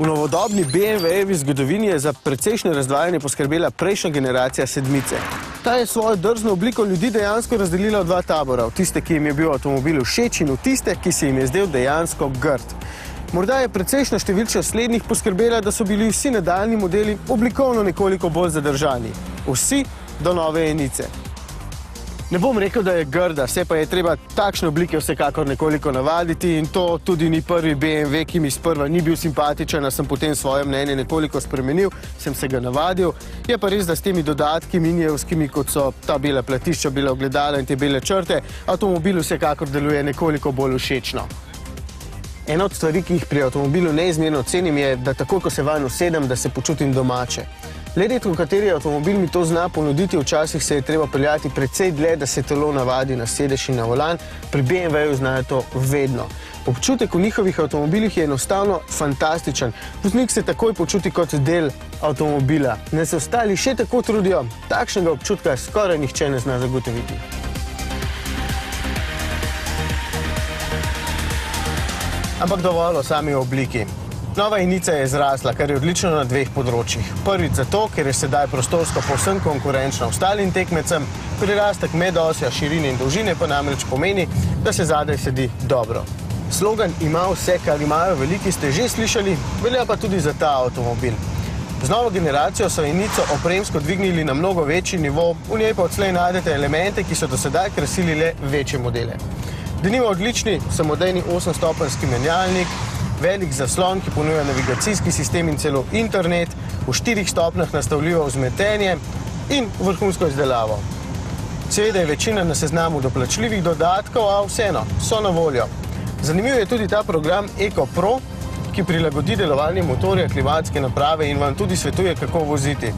V novodobni BMW-jevi zgodovini je za precejšnje razdvajanje poskrbela prejšnja generacija sedmice. Ta je svojo drzno obliko ljudi dejansko razdelila v dva tabora, v tiste, ki jim je bil avtomobil všeč, in v tiste, ki se jim je zdel dejansko grd. Morda je precejšnja številčnost slednjih poskrbela, da so bili vsi nadaljni modeli oblikovno nekoliko bolj zadržani. Vsi do nove enice. Ne bom rekel, da je grda, se pa je treba takšne oblike vsekakor nekoliko navaditi in to tudi ni prvi BMW, ki mi sprva ni bil simpatičen, a sem potem svoje mnenje nekoliko spremenil, sem se ga navadil. Je pa res, da s temi dodatki minijevskimi, kot so ta bela platišča, bela ogledala in te bele črte, avtomobil vsekakor deluje nekoliko bolj všečno. Ena od stvari, ki jih pri avtomobilu neizmerno cenim, je, da takoj, ko se vanj usedem, da se počutim domače. Le redko kateri avtomobil mi to zna ponuditi, včasih se je treba peljati precej dlje, da se telo navadi na sedež in na volan, pri BMW-ju znajo to vedno. Občutek v njihovih avtomobilih je enostavno fantastičen. Voznik se takoj počuti kot del avtomobila. Ne se ostali še tako trudijo, takšnega občutka skoraj nihče ne zna zagotoviti. Ampak dovolj o sami obliki. Nova enica je zrasla, kar je odlično na dveh področjih. Prvič zato, ker je sedaj prostorsko povsem konkurenčna ostalim tekmecem, prirastek medosja, širine in dolžine pa namreč pomeni, da se zadaj sedi dobro. Slogan "Ima vse, kar imajo veliki" ste že slišali, velja pa tudi za ta avtomobil. Z novo generacijo so enico opremsko dvignili na mnogo večji nivo, v njej pa odslej najdete elemente, ki so do sedaj krasili le večje modele. Denimo odlični samodejni 8-stopenjski menjalnik, velik zaslon, ki ponuja navigacijski sistem in celo internet, v 4 stopnjah nastavljivo vzmetenje in vrhunsko izdelavo. Seveda je večina na seznamu doplačljivih dodatkov, a vseeno so na voljo. Zanimiv je tudi ta program Eco Pro, ki prilagodi delovanje motorja, klimatske naprave in vam tudi svetuje, kako voziti.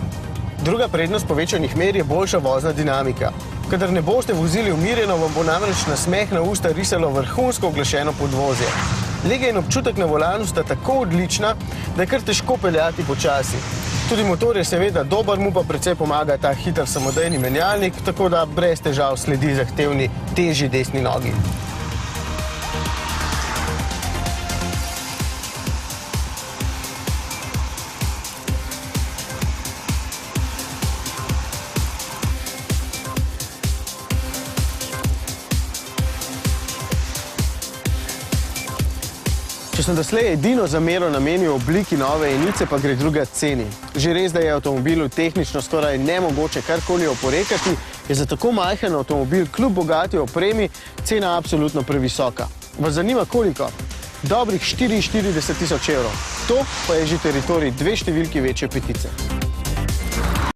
Druga prednost povečanih mer je boljša vozna dinamika. Kadar ne boste vozili umirjeno, vam bo namreč nasmeh na usta risalo vrhunsko uglašeno podvozje. Lega in občutek na volanu sta tako odlična, da je kar težko peljati počasi. Tudi motor je seveda dober, mu pa precej pomaga ta hiter samodejni menjalnik, tako da brez težav sledi zahtevni težji desni nogi. Če sem doslej edino zamero namenil obliki nove enice, pa gre druga ceni. Že res, da je avtomobilu tehnično skoraj nemogoče karkoli oporekati, je za tako majhen avtomobil kljub bogati opremi cena absolutno previsoka. Vas zanima koliko? Dobrih 44 tisoč evrov. To pa je že teritorij dve številki večje petice.